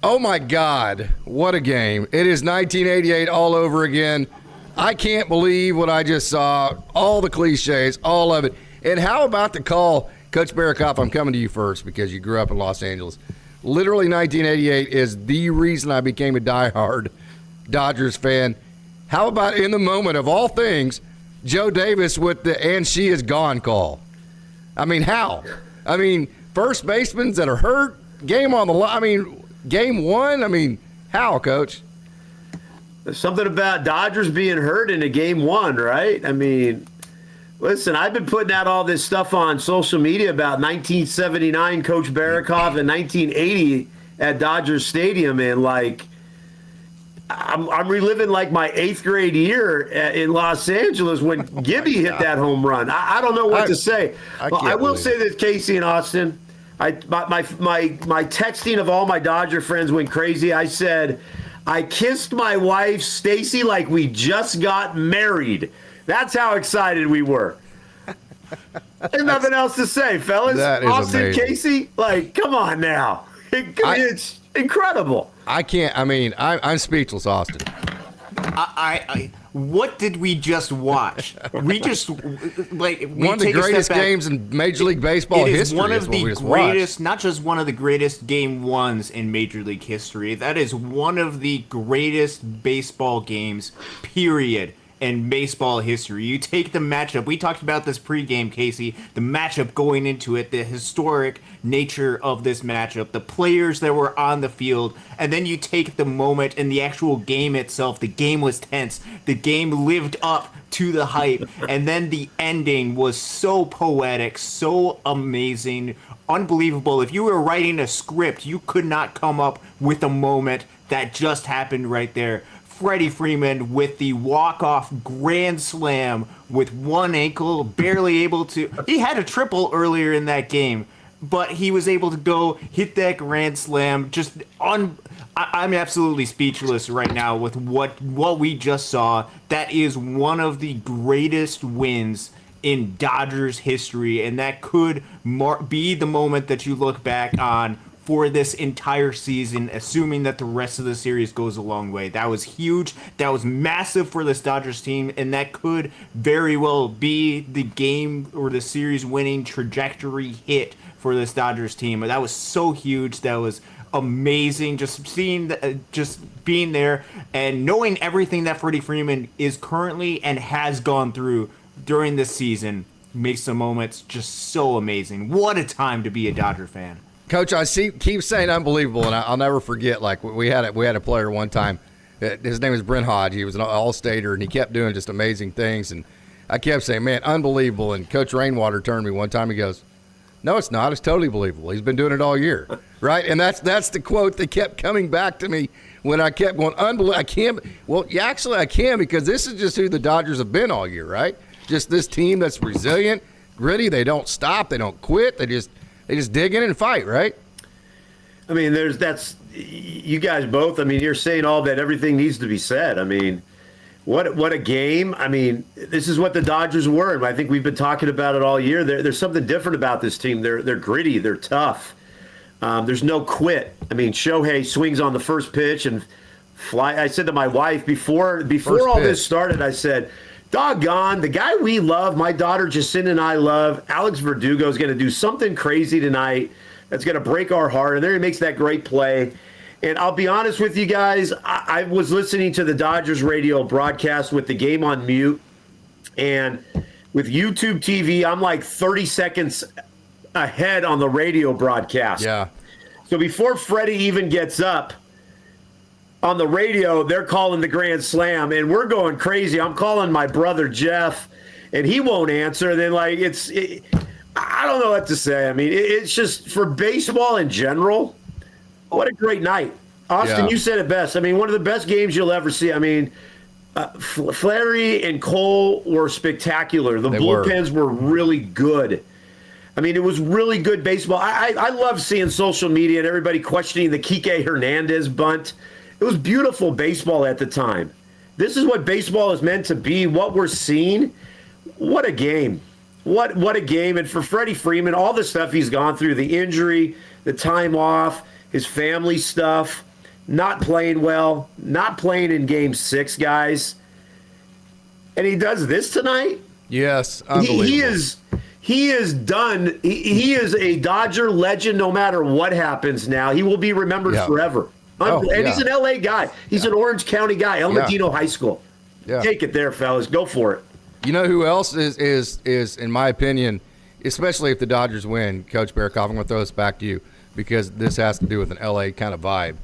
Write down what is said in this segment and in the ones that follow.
Oh, my God. What a game. It is 1988 all over again. I can't believe what I just saw. All the cliches, all of it. And how about the call, Coach Barakoff, I'm coming to you first because you grew up in Los Angeles. Literally 1988 is the reason I became a diehard Dodgers fan. How about in the moment of all things, Joe Davis with the "and she is gone" call? I mean, how? I mean, first basemen that are hurt, game on the line. I mean, game one. I mean, how, Coach? There's something about Dodgers being hurt in a game one, right? I mean, listen, I've been putting out all this stuff on social media about 1979 Coach Barakoff and 1980 at Dodgers Stadium, and like I'm reliving like my 8th grade year in Los Angeles when Gibby hit that home run. I don't know what to say. I will say this, Casey and Austin. My texting of all my Dodger friends went crazy. I said, I kissed my wife, Stacy, like we just got married. That's how excited we were. There's nothing else to say, fellas. Austin, amazing. Casey, like, come on now. It's incredible. I can't. I mean, I'm speechless, Austin. What did we just watch? We just one of the greatest games in Major League Baseball history. It is one of the greatest, not just one of the greatest game ones in Major League history. That is one of the greatest baseball games, period, in baseball history. You take the matchup. We talked about this pregame, Casey. The matchup going into it, the historic nature of this matchup, the players that were on the field, and then you take the moment in the actual game itself. The game was tense. The game lived up to the hype, and then the ending was so poetic, so amazing, unbelievable. If you were writing a script, you could not come up with a moment that just happened right there. FreddieFreeman with the walk-off grand slam with one ankle, barely able to. He had a triple earlier in that game, but he was able to go hit that grand slam. I'm absolutely speechless right now with what we just saw. That is one of the greatest wins in Dodgers history, and that could be the moment that you look back on for this entire season, assuming that the rest of the series goes a long way. That was huge. That was massive for this Dodgers team, and that could very well be the game or the series winning trajectory hit for this Dodgers team. That was so huge. That was amazing. Just being there and knowing everything that FreddieFreeman is currently and has gone through during this season makes the moments just so amazing. What a time to be a Dodger fan. Coach, keep saying unbelievable, and I'll never forget. Like we had a player one time. His name was Brent Hodge. He was an all-stater, and he kept doing just amazing things. And I kept saying, "Man, unbelievable!" And Coach Rainwater turned to me one time. He goes, "No, it's not. It's totally believable. He's been doing it all year, right?" And that's the quote that kept coming back to me when I kept going, "Unbelievable! I can't." Well, yeah, actually, I can because this is just who the Dodgers have been all year, right? Just this team that's resilient, gritty. They don't stop. They don't quit. They just dig in and fight, right? I mean, you guys both. I mean, you're saying all that. Everything needs to be said. I mean, what a game. I mean, this is what the Dodgers were. And I think we've been talking about it all year. There's something different about this team. They're gritty. They're tough. There's no quit. I mean, Shohei swings on the first pitch and fly. I said to my wife before all this started, I said, doggone, the guy we love, my daughter Jacinta and I love, Alex Verdugo, is going to do something crazy tonight that's going to break our heart. And there he makes that great play. And I'll be honest with you guys, I was listening to the Dodgers radio broadcast with the game on mute. And with YouTube TV, I'm like 30 seconds ahead on the radio broadcast. Yeah. So before Freddie even gets up, on the radio, they're calling the grand slam, and we're going crazy. I'm calling my brother Jeff, and he won't answer. And then, I don't know what to say. I mean, it's just for baseball in general, what a great night. Austin, You said it best. I mean, one of the best games you'll ever see. I mean, Flaherty and Cole were spectacular. The bullpens were really good. I mean, it was really good baseball. I love seeing social media and everybody questioning the Kike Hernandez bunt. It was beautiful baseball at the time. This is what baseball is meant to be, what we're seeing. What a game. What a game. And for FreddieFreeman, all the stuff he's gone through, the injury, the time off, his family stuff, not playing well, not playing in Game 6, guys. And he does this tonight? Yes, unbelievable. He is done. He is a Dodger legend no matter what happens now. He will be remembered forever. And he's an L.A. guy. He's an Orange County guy, El Medino High School. Yeah. Take it there, fellas. Go for it. You know who else is in my opinion, especially if the Dodgers win, Coach Barakoff, I'm going to throw this back to you because this has to do with an L.A. kind of vibe.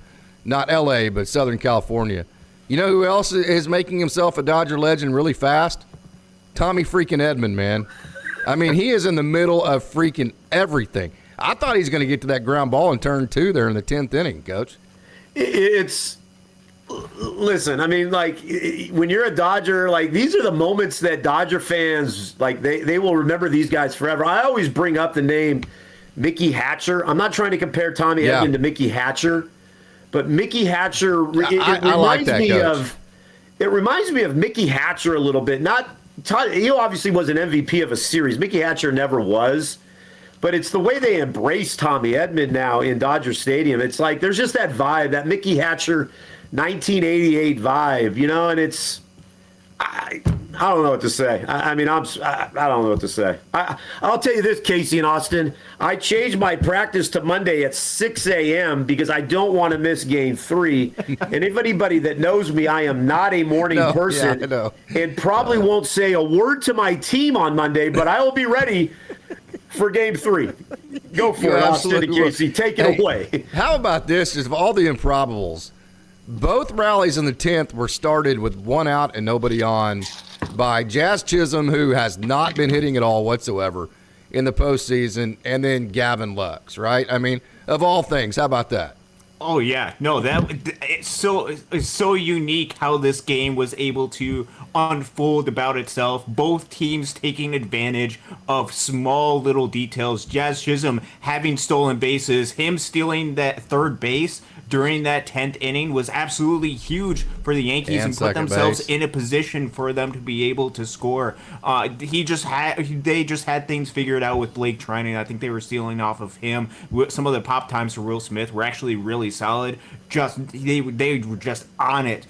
Not L.A., but Southern California. You know who else is making himself a Dodger legend really fast? Tommy freaking Edman, man. I mean, he is in the middle of freaking everything. I thought he was going to get to that ground ball in turn 2 there in the 10th inning, Coach. Listen, I mean, like, when you're a Dodger, like, these are the moments that Dodger fans, like, they will remember these guys forever. I always bring up the name Mickey Hatcher. I'm not trying to compare Tommy Edman to Mickey Hatcher, but Mickey Hatcher, it reminds me of Mickey Hatcher a little bit. He obviously was an MVP of a series. Mickey Hatcher never was. But it's the way they embrace Tommy Edman now in Dodger Stadium. It's like there's just that vibe, that Mickey Hatcher 1988 vibe, you know, and it's I don't know what to say. I don't know what to say. I'll tell you this, Casey and Austin. I changed my practice to Monday at 6 a.m. because I don't want to miss Game 3. And if anybody that knows me, I am not a morning person. And probably won't say a word to my team on Monday, but I will be ready for Game 3. Go for it, Austin and Casey. Take it away. How about this? Just of all the improbables, both rallies in the 10th were started with one out and nobody on by Jazz Chisholm, who has not been hitting at all whatsoever in the postseason, and then Gavin Lux, right? I mean, of all things, how about that? Oh yeah, no, it's so unique how this game was able to unfold about itself. Both teams taking advantage of small little details. Jazz Chisholm having stolen bases, him stealing that third base during that 10th inning was absolutely huge for the Yankees and put themselves in a position for them to be able to score. They just had things figured out with Blake Trinan. I think they were stealing off of him. Some of the pop times for Will Smith were actually really solid. They were just on it,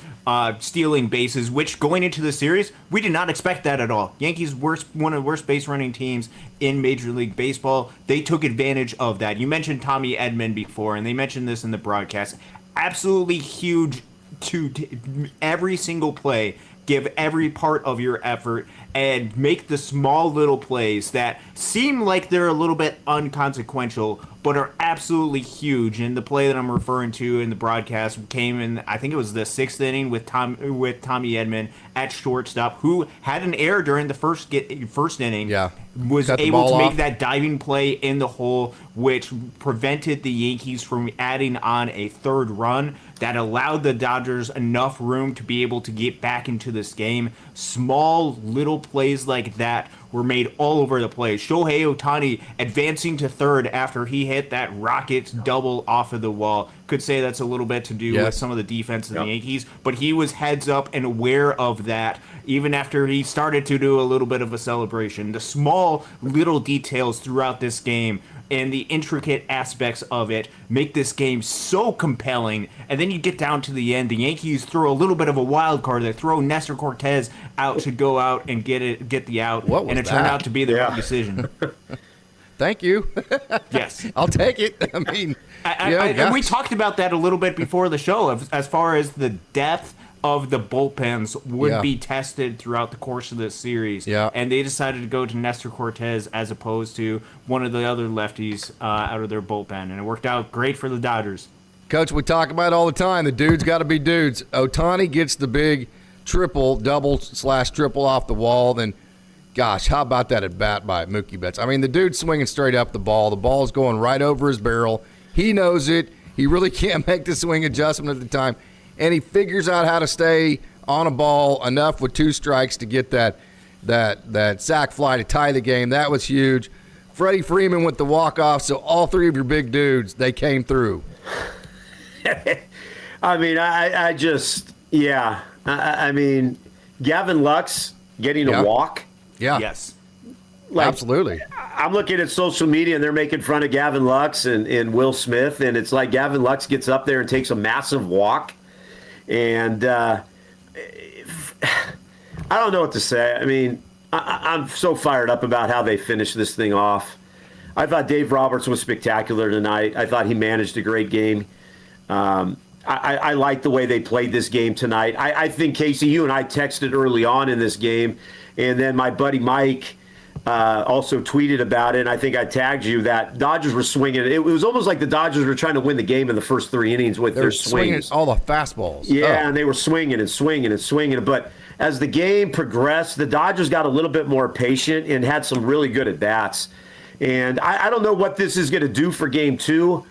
stealing bases, which going into the series, we did not expect that at all. Yankees one of the worst base running teams in Major League Baseball. They took advantage of that. You mentioned Tommy Edman before, and they mentioned this in the broadcast. Absolutely huge to every single play. Give every part of your effort and make the small little plays that seem like they're a little bit unconsequential, but are absolutely huge. And the play that I'm referring to in the broadcast came in, I think it was the 6th inning with Tommy Edman at shortstop, who had an error during the first inning. Yeah. Was able to make that diving play in the hole, which prevented the Yankees from adding on a third run that allowed the Dodgers enough room to be able to get back into this game. Small little plays like that were made all over the place. Shohei Ohtani advancing to third after he hit that Rockets double off of the wall. Could say that's a little bit to do with some of the defense of the Yankees, but he was heads up and aware of that even after he started to do a little bit of a celebration. The small little details throughout this game and the intricate aspects of it make this game so compelling. And then you get down to the end, the Yankees throw a little bit of a wild card. They throw Nestor Cortez out to go out and get the out, and it turned out to be the right decision. Thank you. Yes, I'll take it. I mean, and we talked about that a little bit before the show, as far as the depth of the bullpens would be tested throughout the course of this series. Yeah. And they decided to go to Nestor Cortez as opposed to one of the other lefties out of their bullpen. And it worked out great for the Dodgers. Coach, we talk about it all the time. The dudes got to be dudes. Ohtani gets the big double/triple off the wall. Then, gosh, how about that at bat by Mookie Betts? I mean, the dude's swinging straight up the ball. The ball's going right over his barrel. He knows it. He really can't make the swing adjustment at the time. And he figures out how to stay on a ball enough with 2 strikes to get that sac fly to tie the game. That was huge. FreddieFreeman with the walk-off. So all 3 of your big dudes, they came through. I mean, I mean, Gavin Lux getting a walk. Yeah. Yes. Absolutely. I'm looking at social media, and they're making fun of Gavin Lux and Will Smith, and it's like Gavin Lux gets up there and takes a massive walk, and I don't know what to say. I mean, I'm so fired up about how they finished this thing off. I thought Dave Roberts was spectacular tonight. I thought he managed a great game. I like the way they played this game tonight. I think, Casey, you and I texted early on in this game, and then my buddy Mike also tweeted about it, and I think I tagged you that Dodgers were swinging. It was almost like the Dodgers were trying to win the game in the first 3 innings with their swings. All the fastballs. Yeah, and they were swinging and swinging and swinging. But as the game progressed, the Dodgers got a little bit more patient and had some really good at-bats. And I don't know what this is going to do for Game 2.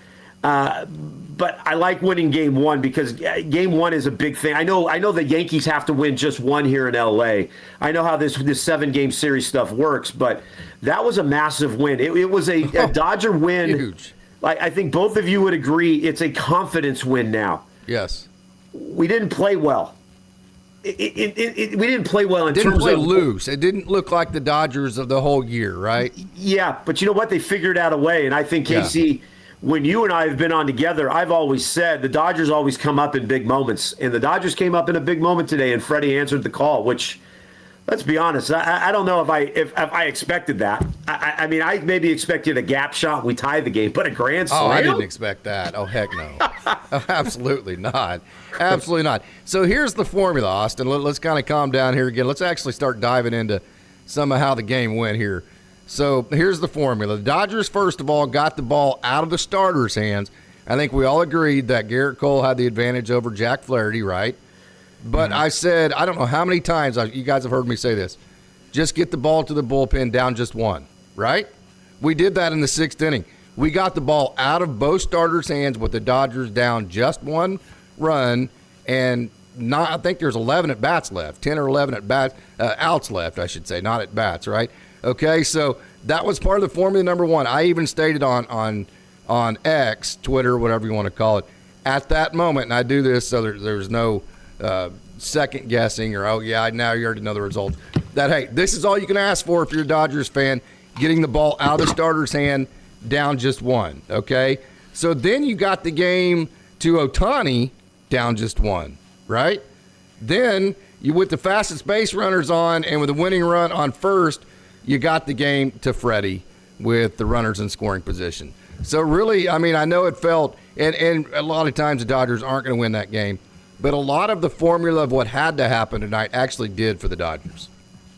But I like winning Game 1 because Game 1 is a big thing. I know the Yankees have to win just one here in L.A. I know how this 7-game series stuff works, but that was a massive win. It was a Dodger win. Huge. Like, I think both of you would agree it's a confidence win now. Yes. We didn't play well. We didn't play well in Didn't terms play of loose. It didn't look like the Dodgers of the whole year, right? Yeah, but you know what? They figured out a way, and I think, Casey, when you and I have been on together, I've always said the Dodgers always come up in big moments, and the Dodgers came up in a big moment today, and Freddie answered the call, which, let's be honest, I don't know if I expected that. I mean, I maybe expected a gap shot, we tie the game, but a grand slam? Oh, I didn't expect that. Oh, heck no. Oh, absolutely not. Absolutely not. So here's the formula, Austin. Let's kind of calm down here again. Let's actually start diving into some of how the game went here. So here's the formula. The Dodgers, first of all, got the ball out of the starters' hands. I think we all agreed that Garrett Cole had the advantage over JackFlaherty, right? But I said, I don't know how many times you guys have heard me say this, just get the ball to the bullpen down just one, right? We did that in the 6th inning. We got the ball out of both starters' hands with the Dodgers down just one run, and I think there's 11 at-bats left, 10 or 11 at-bats, outs left, I should say, not at-bats, right? Okay, so that was part of the formula number one. I even stated on X, Twitter, whatever you want to call it, at that moment, and I do this so there's no second guessing or, oh, yeah, now you already know the results, that, hey, this is all you can ask for if you're a Dodgers fan, getting the ball out of the starter's hand down just one, okay? So then you got the game to Ohtani down just one, right? Then you with the fastest base runners on and with a winning run on first, you got the game to Freddie with the runners in scoring position. So really, I mean, I know it felt, and a lot of times the Dodgers aren't going to win that game, but a lot of the formula of what had to happen tonight actually did for the Dodgers.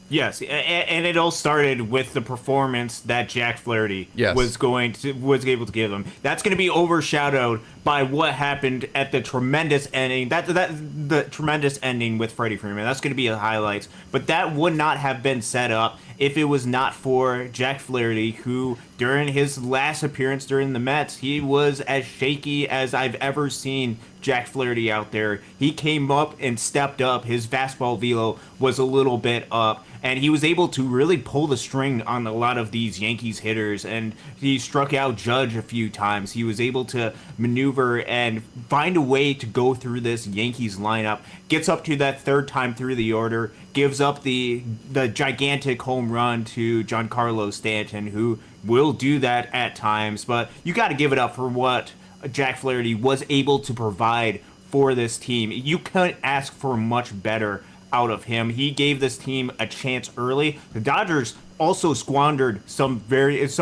Yes, and it all started with the performance that JackFlaherty was able to give them. That's going to be overshadowed by what happened at the tremendous ending. The tremendous ending with FreddieFreeman. That's going to be a highlight. But that would not have been set up if it was not for JackFlaherty, who during his last appearance during the Mets, he was as shaky as I've ever seen JackFlaherty out there. He came up and stepped up. His fastball velo was a little bit up, and he was able to really pull the string on a lot of these Yankees hitters, and he struck out Judge a few times. He was able to maneuver and find a way to go through this Yankees lineup, gets up to that third time through the order, gives up the gigantic home run to GiancarloStanton, who will do that at times, but you got to give it up for what JackFlaherty was able to provide for this team. You couldn't ask for much better out of him. He gave this team a chance early. The Dodgers also squandered some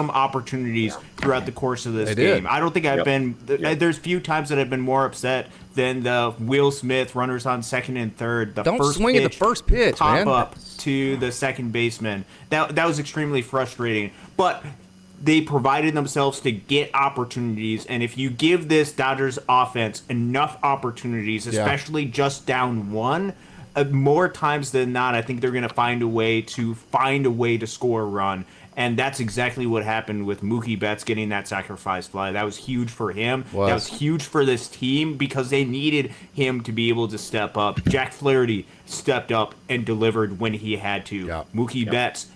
opportunities throughout the course of this game. I don't think I've been there's few times that I've been more upset than the Will Smith runners on second and third. Don't swing at the first pitch, pop man. Up to the second baseman. That was extremely frustrating. But they provided themselves to get opportunities, and if you give this Dodgers offense enough opportunities, especially just down one, more times than not, I think they're going to find a way to score a run. And that's exactly what happened with Mookie Betts getting that sacrifice fly. That was huge for him. That was huge for this team because they needed him to be able to step up. JackFlaherty stepped up and delivered when he had to. Mookie Betts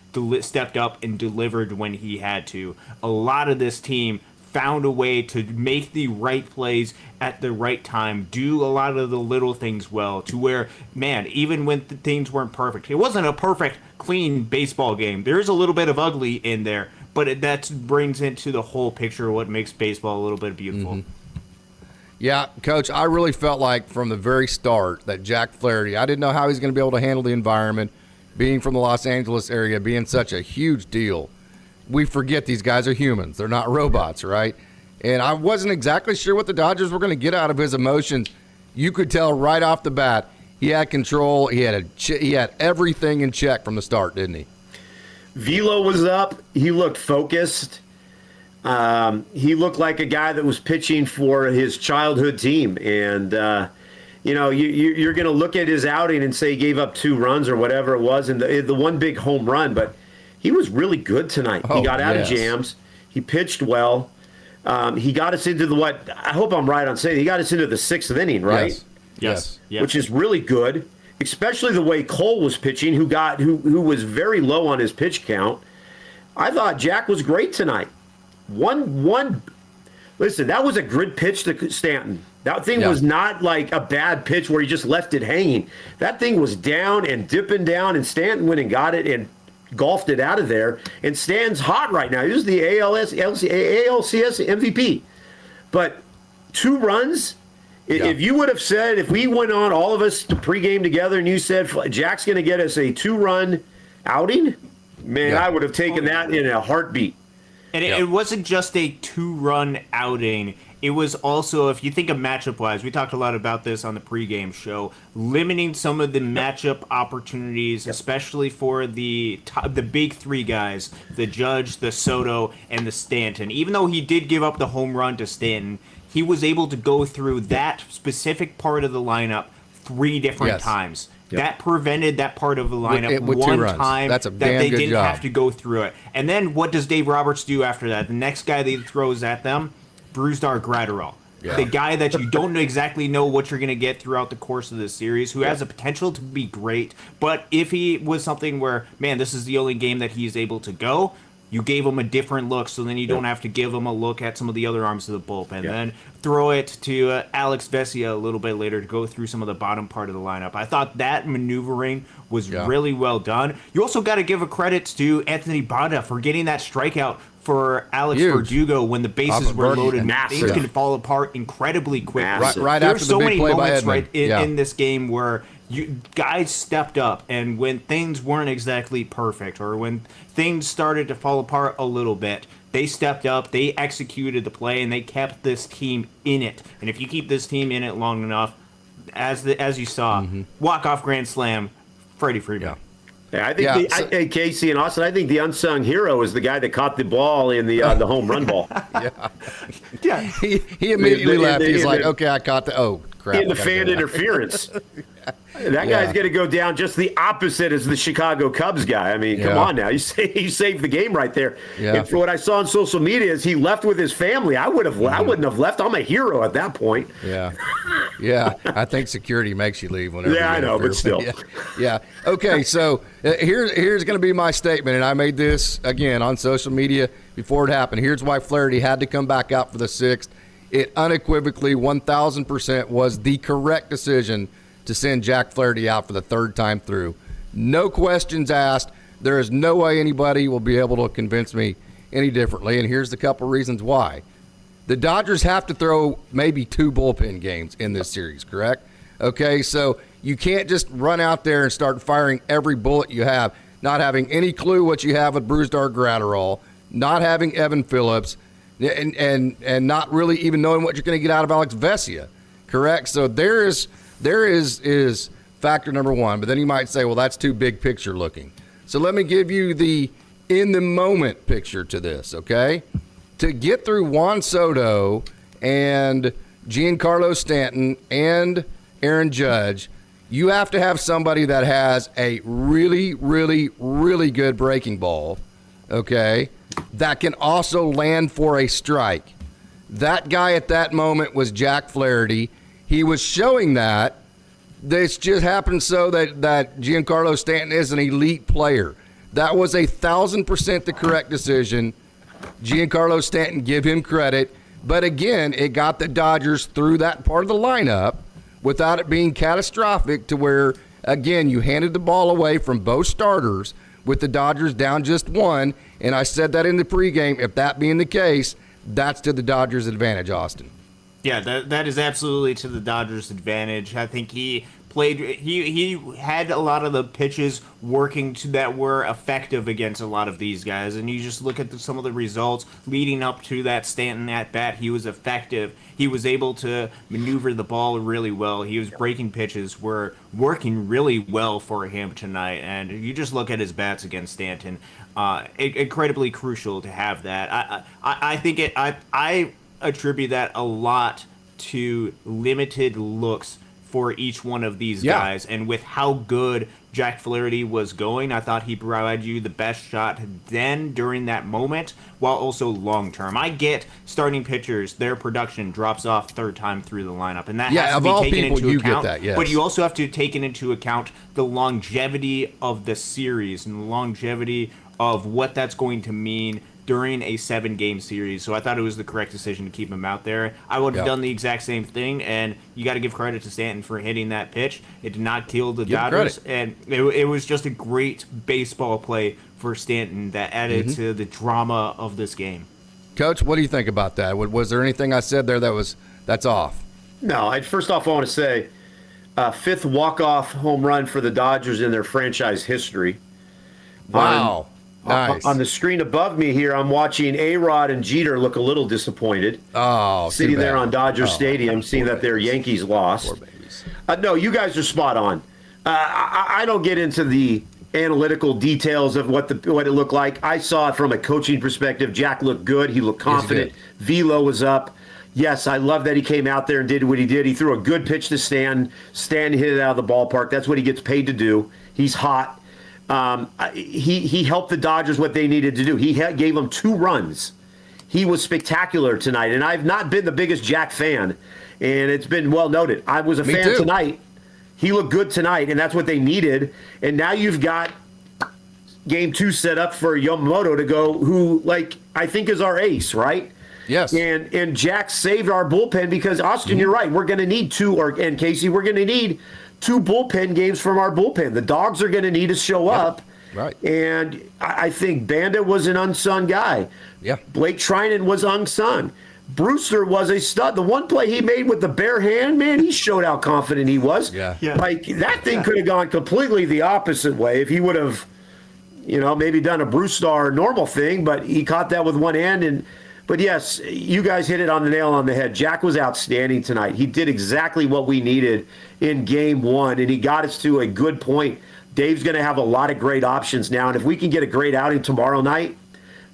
stepped up and delivered when he had to. A lot of this team found a way to make the right plays at the right time, do a lot of the little things well, to where, man, even when things weren't perfect, it wasn't a perfect, clean baseball game. There's a little bit of ugly in there, but that brings into the whole picture of what makes baseball a little bit beautiful. Yeah, Coach, I really felt like from the very start that JackFlaherty, I didn't know how he's going to be able to handle the environment, being from the Los Angeles area, being such a huge deal. We forget these guys are humans. They're not robots, right? And I wasn't exactly sure what the Dodgers were going to get out of his emotions. You could tell right off the bat he had control. He had everything in check from the start, didn't he? Velo was up. He looked focused. He looked like a guy that was pitching for his childhood team. And, you're going to look at his outing and say he gave up 2 runs or whatever it was, and the one big home run. But he was really good tonight. He got out of jams. He pitched well. He got us into I hope I'm right on saying he got us into the 6th inning, right? Yes. Which is really good, especially the way Cole was pitching, who was very low on his pitch count. I thought Jack was great tonight. Listen, that was a good pitch to Stanton. That thing was not like a bad pitch where he just left it hanging. That thing was down and dipping down, and Stanton went and got it and golfed it out of there. And Stanton's hot right now. He was the ALCS MVP. But 2 runs, if you would have said, if we went on, all of us, to pregame together, and you said Jack's going to get us a 2-run outing, man, I would have taken that in a heartbeat. And it wasn't just a 2-run outing. It was also, if you think of matchup-wise, we talked a lot about this on the pregame show, limiting some of the matchup opportunities, especially for the big 3 guys, the Judge, the Soto, and the Stanton. Even though he did give up the home run to Stanton, he was able to go through that specific part of the lineup 3 different times. That prevented that part of the lineup with one 2 runs. time That's a that damn they good didn't job. have to go through it. And then what does Dave Roberts do after that? The next guy that he throws at them, Brusdar Graterol. The guy that you don't exactly know what you're going to get throughout the course of this series, who has the potential to be great. But if he was something where, man, this is the only game that he's able to go, you gave him a different look, so then you don't have to give him a look at some of the other arms of the bullpen. Then throw it to Alex Vesia a little bit later to go through some of the bottom part of the lineup. I thought that maneuvering was really well done. You also got to give a credit to Anthony Banda for getting that strikeout for Alex Verdugo when the bases were loaded. Things can fall apart incredibly quickly. Right after the big play by Edman. In this game where guys stepped up, and when things weren't exactly perfect or when things started to fall apart a little bit, they stepped up, they executed the play, and they kept this team in it. And if you keep this team in it long enough, as you saw, walk-off grand slam, FreddieFreeman. Yeah, I think Casey and Austin, I think the unsung hero is the guy that caught the ball in the home run ball. He immediately laughed. He's like, okay, I caught crap. In the fan interference. That guy's going to go down just the opposite as the Chicago Cubs guy. I mean, come on now. He saved the game right there. Yeah. And for what I saw on social media is he left with his family. I wouldn't have left. I'm a hero at that point. Yeah. I think security makes you leave whenever. Yeah, I know, but still. Yeah. Okay, so here's going to be my statement, and I made this again on social media before it happened. Here's why Flaherty had to come back out for the 6th. It unequivocally 1,000% was the correct decision to send JackFlaherty out for the 3rd time through. No questions asked. There is no way anybody will be able to convince me any differently, and here's the couple reasons why. The Dodgers have to throw maybe 2 bullpen games in this series, correct? Okay, so you can't just run out there and start firing every bullet you have, not having any clue what you have with Brusdar Graterol, not having Evan Phillips, and not really even knowing what you're going to get out of Alex Vesia, correct? So there is factor number 1, but then you might say, well, that's too big picture looking. So let me give you the in-the-moment picture to this, okay? To get through Juan Soto and GiancarloStanton and Aaron Judge, you have to have somebody that has a really, really, really good breaking ball, okay, that can also land for a strike. That guy at that moment was JackFlaherty. He was showing that. This just happened so that GiancarloStanton is an elite player. That was 1,000% the correct decision. GiancarloStanton, give him credit. But again, it got the Dodgers through that part of the lineup without it being catastrophic to where, again, you handed the ball away from both starters with the Dodgers down just one. And I said that in the pregame. If that being the case, that's to the Dodgers' advantage, Austin. Yeah, that is absolutely to the Dodgers' advantage. I think he played. He had a lot of the pitches working that were effective against a lot of these guys, and you just look at some of the results leading up to that Stanton at bat. He was effective. He was able to maneuver the ball really well. He was breaking pitches were working really well for him tonight, and you just look at his bats against Stanton. Incredibly crucial to have that. I think I attribute that a lot to limited looks for each one of these guys, and with how good JackFlaherty was going, I thought he provided you the best shot then during that moment, while also long term. I get starting pitchers, their production drops off third time through the lineup, and that has to be taken into account. Get that, yes. But you also have to take into account the longevity of the series and the longevity of what that's going to mean during a 7-game series. So I thought it was the correct decision to keep him out there. I would have done the exact same thing, and you got to give credit to Stanton for hitting that pitch. It did not kill the Dodgers, and it was just a great baseball play for Stanton that added to the drama of this game. Coach, what do you think about that? Was there anything I said there that's off? No, first off, I want to say 5th walk-off home run for the Dodgers in their franchise history. Wow. Nice. On the screen above me here, I'm watching A-Rod and Jeter look a little disappointed. Oh, sitting there on Dodger Stadium, seeing that their Yankees lost. Poor babies. No, you guys are spot on. I don't get into the analytical details of what it looked like. I saw it from a coaching perspective. Jack looked good. He looked confident. Velo was up. Yes, I love that he came out there and did what he did. He threw a good pitch to Stan. Stan hit it out of the ballpark. That's what he gets paid to do. He's hot. He helped the Dodgers what they needed to do. He gave them 2 runs. He was spectacular tonight, and I've not been the biggest Jack fan, and it's been well noted. I was a fan tonight. He looked good tonight, and that's what they needed. And now you've got game 2 set up for Yamamoto to go, who, I think is our ace, right? Yes. And Jack saved our bullpen because, Austin, you're right. We're going to need 2, and Casey, we're going to need 2 bullpen games from our bullpen. The Dogs are going to need to show up. Right. And I think Bandit was an unsung guy. Yeah. Blake Trinan was unsung. Brewster was a stud. The one play he made with the bare hand, man, he showed how confident he was. Yeah. That thing could have gone completely the opposite way if he would have, maybe done a Brewstar normal thing, but he caught that with one hand. But yes, you guys hit it on the nail on the head. Jack was outstanding tonight. He did exactly what we needed in game 1, and he got us to a good point. Dave's going to have a lot of great options now, and if we can get a great outing tomorrow night,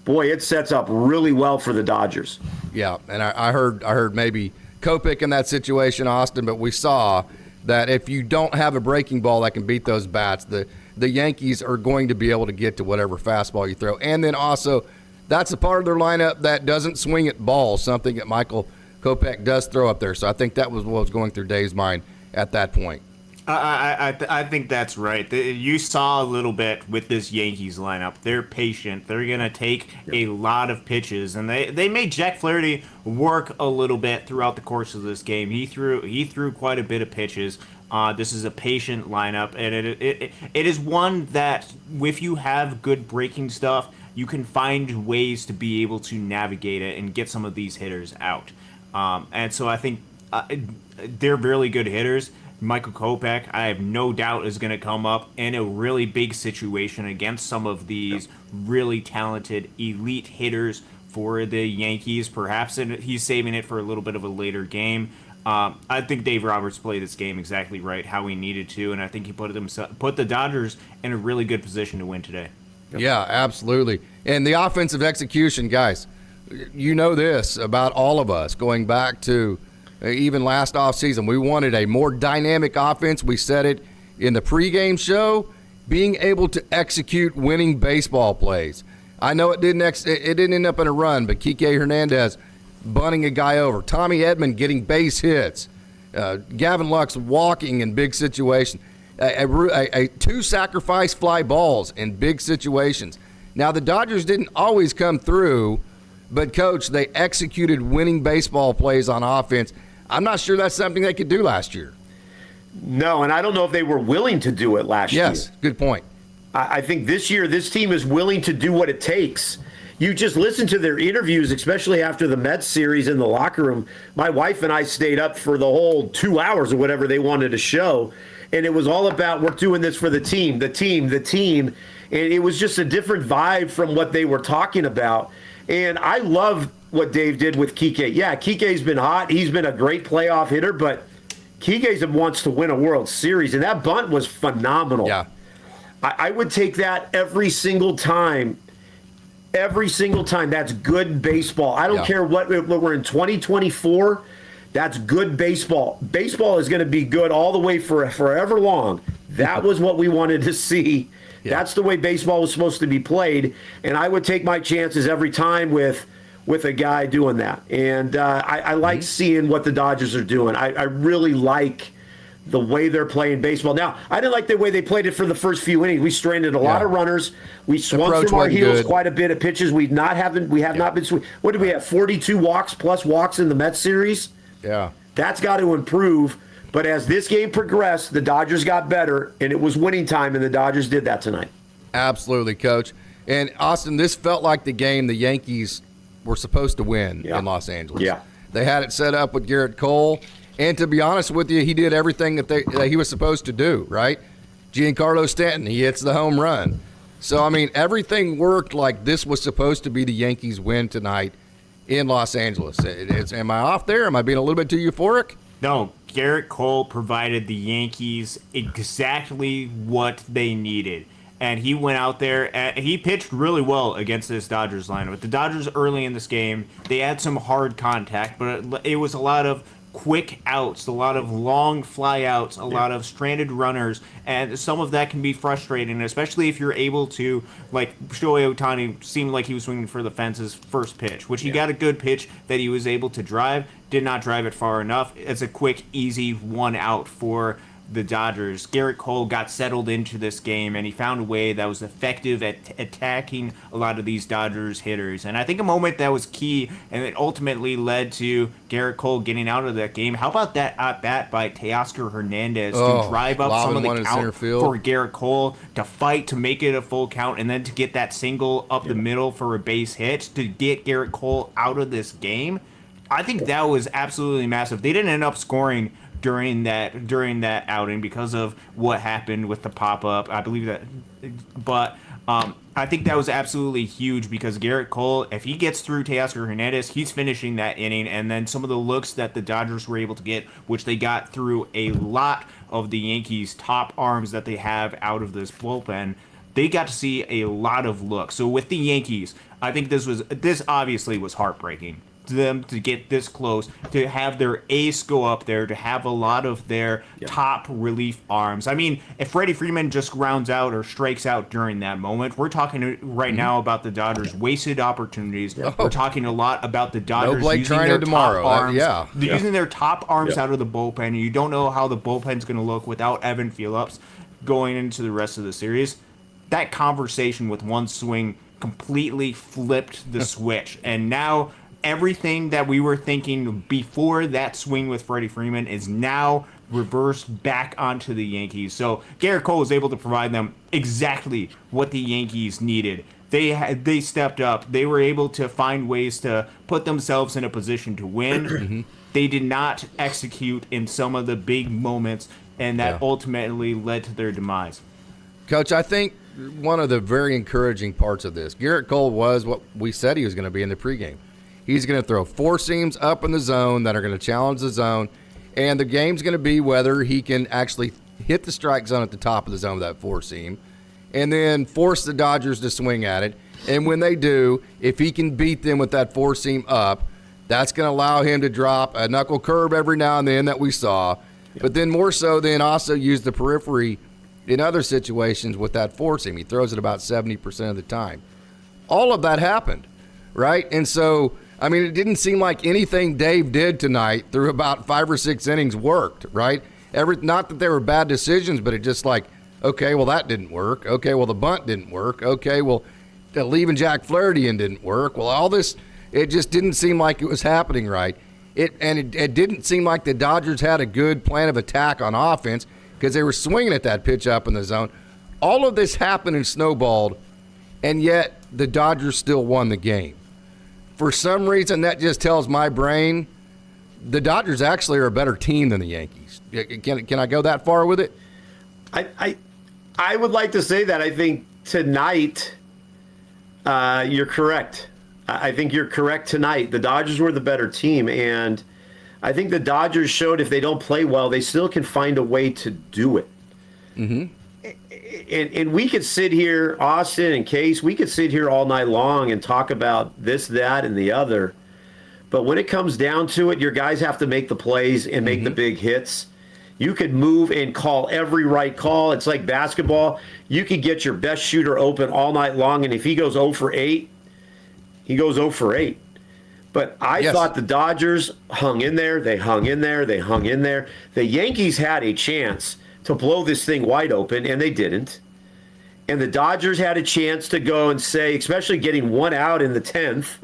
boy, it sets up really well for the Dodgers. Yeah, and I heard maybe Kopech in that situation, Austin, but we saw that if you don't have a breaking ball that can beat those bats, the Yankees are going to be able to get to whatever fastball you throw. And then also, that's a part of their lineup that doesn't swing at balls, something that Michael Kopech does throw up there. So I think that was what was going through Dave's mind at that point. I think that's right. You saw a little bit with this Yankees lineup. They're patient. They're going to take a lot of pitches, and they made JackFlaherty work a little bit throughout the course of this game. He threw quite a bit of pitches. This is a patient lineup, and it is one that if you have good breaking stuff, you can find ways to be able to navigate it and get some of these hitters out. And so I think they're really good hitters. Michael Kopech, I have no doubt, is going to come up in a really big situation against some of these really talented elite hitters for the Yankees, perhaps, and he's saving it for a little bit of a later game. I think Dave Roberts played this game exactly right, how he needed to, and I think he put the Dodgers in a really good position to win today. Yeah, absolutely. And the offensive execution, guys, you know this about all of us going back to even last offseason. We wanted a more dynamic offense. We said it in the pregame show, being able to execute winning baseball plays. I know it didn't end up in a run, but Kike Hernandez bunting a guy over, Tommy Edman getting base hits, Gavin Lux walking in big situations, 2 sacrifice fly balls in big situations. Now, the Dodgers didn't always come through, but, Coach, they executed winning baseball plays on offense. I'm not sure that's something they could do last year. No, and I don't know if they were willing to do it last year. Yes, good point. I think this year this team is willing to do what it takes. You just listen to their interviews, especially after the Mets series in the locker room. My wife and I stayed up for the whole 2 hours or whatever they wanted to show. And it was all about, we're doing this for the team, the team, the team. And it was just a different vibe from what they were talking about. And I love what Dave did with Kike. Yeah, Kike's been hot. He's been a great playoff hitter, but Kike wants to win a World Series. And that bunt was phenomenal. Yeah. I would take that every single time. Every single time. That's good baseball. I don't care what we're in 2024. That's good baseball. Baseball is going to be good all the way for forever long. That was what we wanted to see. Yeah. That's the way baseball was supposed to be played. And I would take my chances every time with a guy doing that. And I like seeing what the Dodgers are doing. I really like the way they're playing baseball. Now, I didn't like the way they played it for the first few innings. We stranded a lot of runners. We swung from our heels quite a bit of pitches. We have not been swinging. What did we have? 42 walks plus walks in the Mets series? Yeah. That's got to improve. But as this game progressed, the Dodgers got better, and it was winning time, and the Dodgers did that tonight. Absolutely, Coach. And, Austin, this felt like the game the Yankees were supposed to win in Los Angeles. Yeah. They had it set up with Garrett Cole. And to be honest with you, he did everything that he was supposed to do, right? GiancarloStanton, he hits the home run. So, I mean, everything worked like this was supposed to be the Yankees' win tonight in Los Angeles. Am I off there? Am I being a little bit too euphoric? No, Garrett Cole provided the Yankees exactly what they needed. And he went out there and he pitched really well against this Dodgers lineup. The Dodgers early in this game, they had some hard contact, but it was a lot of quick outs, a lot of long fly outs, a lot of stranded runners, and some of that can be frustrating, especially if you're able to, like Shohei Ohtani seemed like he was swinging for the fences first pitch, which he got a good pitch that he was able to drive, did not drive it far enough. It's a quick, easy one out for the Dodgers. Garrett Cole got settled into this game, and he found a way that was effective at attacking a lot of these Dodgers hitters. And I think a moment that was key, and it ultimately led to Garrett Cole getting out of that game. How about that at-bat by Teoscar Hernandez to drive up some of the count for Garrett Cole, to fight to make it a full count, and then to get that single up the middle for a base hit to get Garrett Cole out of this game? I think that was absolutely massive. They didn't end up scoring during that outing because of what happened with the pop-up. I believe that, but I think that was absolutely huge because Garrett Cole, if he gets through Teoscar Hernandez, he's finishing that inning, and then some of the looks that the Dodgers were able to get, which they got through a lot of the Yankees' top arms that they have out of this bullpen, they got to see a lot of looks. So with the Yankees, I think this obviously was heartbreaking to them to get this close, to have their ace go up there, to have a lot of their top relief arms. I mean, if FreddieFreeman just grounds out or strikes out during that moment, we're talking right now about the Dodgers' wasted opportunities. We're talking a lot about the Dodgers using their top arms, using their top arms out of the bullpen. And you don't know how the bullpen's going to look without Evan Phillips going into the rest of the series. That conversation with one swing completely flipped the switch, and now everything that we were thinking before that swing with FreddieFreeman is now reversed back onto the Yankees. So Garrett Cole was able to provide them exactly what the Yankees needed. They stepped up. They were able to find ways to put themselves in a position to win. They did not execute in some of the big moments, and that ultimately led to their demise. Coach, I think one of the very encouraging parts of this, Garrett Cole was what we said he was going to be in the pregame. He's going to throw four seams up in the zone that are going to challenge the zone, and the game's going to be whether he can actually hit the strike zone at the top of the zone with that four seam and then force the Dodgers to swing at it. And when they do, if he can beat them with that four seam up, that's going to allow him to drop a knuckle curve every now and then that we saw, but then more so then also use the periphery in other situations with that four seam. He throws it about 70% of the time. All of that happened, right? And so, I mean, it didn't seem like anything Dave did tonight through about 5 or 6 innings worked, right? Not that they were bad decisions, but it just like, okay, well, that didn't work. Okay, well, the bunt didn't work. Okay, well, leaving JackFlaherty in didn't work. Well, all this, it just didn't seem like it was happening right. It didn't seem like the Dodgers had a good plan of attack on offense because they were swinging at that pitch up in the zone all of this happened and snowballed, and yet the Dodgers still won the game. For some reason, that just tells my brain the Dodgers actually are a better team than the Yankees. Can I go that far with it? I would like to say that. I think tonight you're correct. I think you're correct tonight. The Dodgers were the better team, and I think the Dodgers showed if they don't play well, they still can find a way to do it. Mm-hmm. And we could sit here, Austin and Case, we could sit here all night long and talk about this, that, and the other. But when it comes down to it, your guys have to make the plays and make the big hits. You could move and call every right call. It's like basketball. You could get your best shooter open all night long, and if he goes 0 for 8, he goes 0 for 8. But I thought the Dodgers hung in there. They hung in there. They hung in there. The Yankees had a chance to blow this thing wide open, and they didn't. And the Dodgers had a chance to go and say, especially getting one out in the 10th,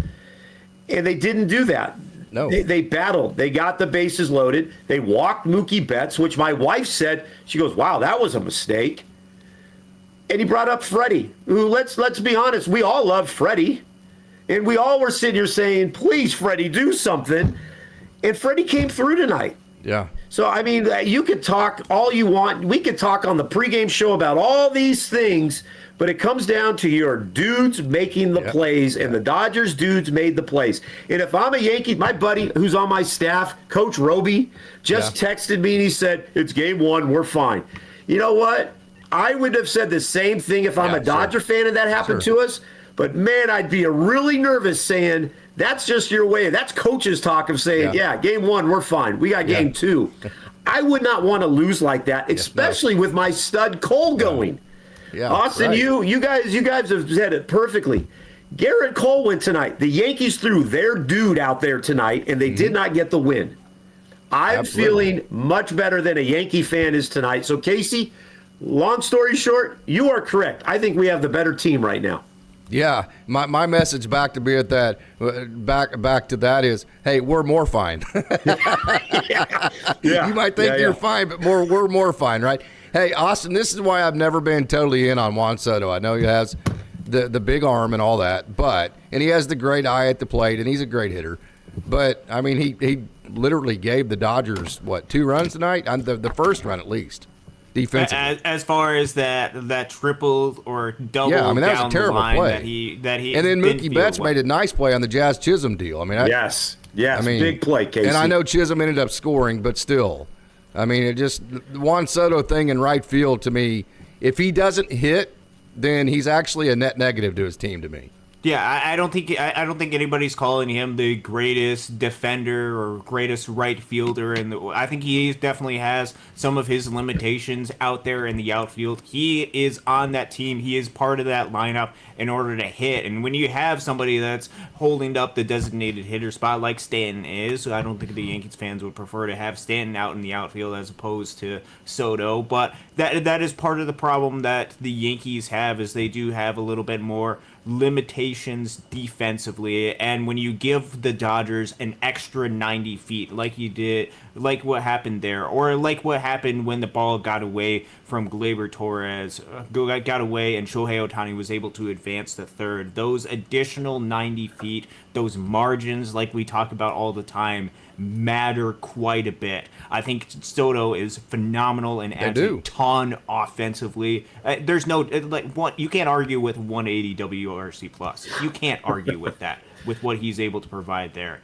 and they didn't do that. No. They battled. They got the bases loaded. They walked Mookie Betts, which my wife said, she goes, wow, that was a mistake. And he brought up Freddie, who, let's be honest, we all love Freddie. And we all were sitting here saying, please, Freddie, do something. And Freddie came through tonight. Yeah. So, I mean, you could talk all you want. We could talk on the pregame show about all these things, but it comes down to your dudes making the plays, and the Dodgers dudes made the plays. And if I'm a Yankee, my buddy who's on my staff, Coach Roby, just texted me and he said, it's game one, we're fine. You know what? I would have said the same thing if I'm a Dodger fan and that happened to us. But, man, I'd be really nervous saying, that's just your way. That's coach's talk of saying, game one, we're fine. We got game two. I would not want to lose like that, especially with my stud Cole going. Yeah, Austin, right. you guys have said it perfectly. Garrett Cole went tonight. The Yankees threw their dude out there tonight, and they did not get the win. I'm feeling much better than a Yankee fan is tonight. So, Casey, long story short, you are correct. I think we have the better team right now. Yeah, my message back to be at that back to that is, hey, we're more fine. You might think you're fine, but we're more fine, right? Hey, Austin, this is why I've never been totally in on Juan Soto. I know he has the big arm and all that, and he has the great eye at the plate, and he's a great hitter. But I mean, he literally gave the Dodgers 2 runs tonight, the first run at least. Defensively. As far as that triple or double, I mean, that was a terrible play. That he and then Mookie Betts made a nice play on the Jazz Chisholm deal. I mean, yes, I mean, big play, Casey. And I know Chisholm ended up scoring, but still, I mean, it just the Juan Soto thing in right field to me. If he doesn't hit, then he's actually a net negative to his team to me. Yeah, I don't think anybody's calling him the greatest defender or greatest right fielder, and I think he definitely has some of his limitations out there in the outfield. He is on that team. He is part of that lineup in order to hit. And when you have somebody that's holding up the designated hitter spot like Stanton is, I don't think the Yankees fans would prefer to have Stanton out in the outfield as opposed to Soto. But that is part of the problem that the Yankees have, is they do have a little bit more limitations defensively, and when you give the Dodgers an extra 90 feet like you did, like what happened there, or like what happened when the ball got away from Gleyber Torres, got away and Shohei Ohtani was able to advance to third, those additional 90 feet, those margins like we talk about all the time, matter quite a bit. I think Soto is phenomenal and adds a ton offensively. There's no you can't argue with 180 WRC plus. You can't argue with that, with what he's able to provide there.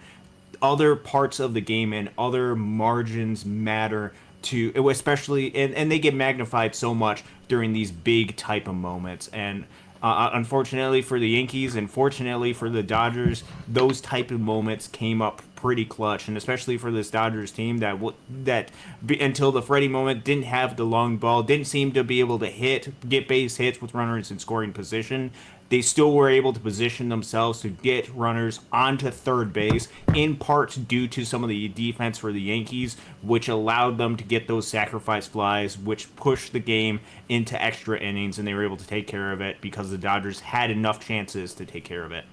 Other parts of the game and other margins matter to, especially, and they get magnified so much during these big type of moments. And unfortunately for the Yankees and fortunately for the Dodgers, those type of moments came up pretty clutch, and especially for this Dodgers team that until the Freddie moment didn't have the long ball, didn't seem to be able to get base hits with runners in scoring position. They still were able to position themselves to get runners onto third base, in part due to some of the defense for the Yankees, which allowed them to get those sacrifice flies, which pushed the game into extra innings, and they were able to take care of it because the Dodgers had enough chances to take care of it.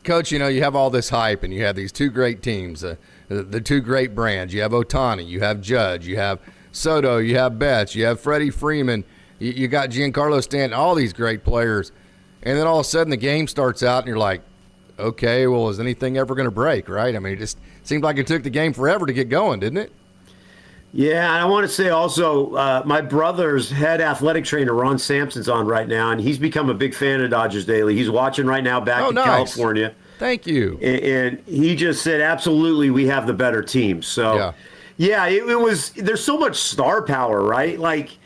Coach, you have all this hype, and you have these 2 great teams, the 2 great brands. You have Ohtani, you have Judge, you have Soto, you have Betts, you have FreddieFreeman. You got GiancarloStanton, all these great players, and then all of a sudden the game starts out, and you're like, okay, well, is anything ever going to break, right? I mean, it just seemed like it took the game forever to get going, didn't it? Yeah, and I want to say also, my brother's head athletic trainer, Ron Sampson's on right now, and he's become a big fan of Dodgers Daily. He's watching right now back in nice. California. Thank you. And he just said, absolutely, we have the better team. So, yeah, it was. There's so much star power, right? Like,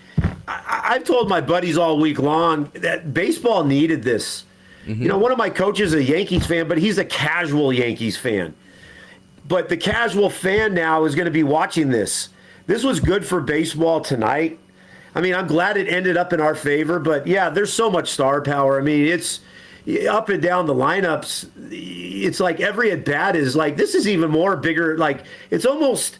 I've told my buddies all week long that baseball needed this. Mm-hmm. You know, one of my coaches is a Yankees fan, but he's a casual Yankees fan. But the casual fan now is going to be watching this. This was good for baseball tonight. I mean, I'm glad it ended up in our favor, but yeah, there's so much star power. I mean, it's up and down the lineups. It's like every at bat is like, this is even more bigger. Like, it's almost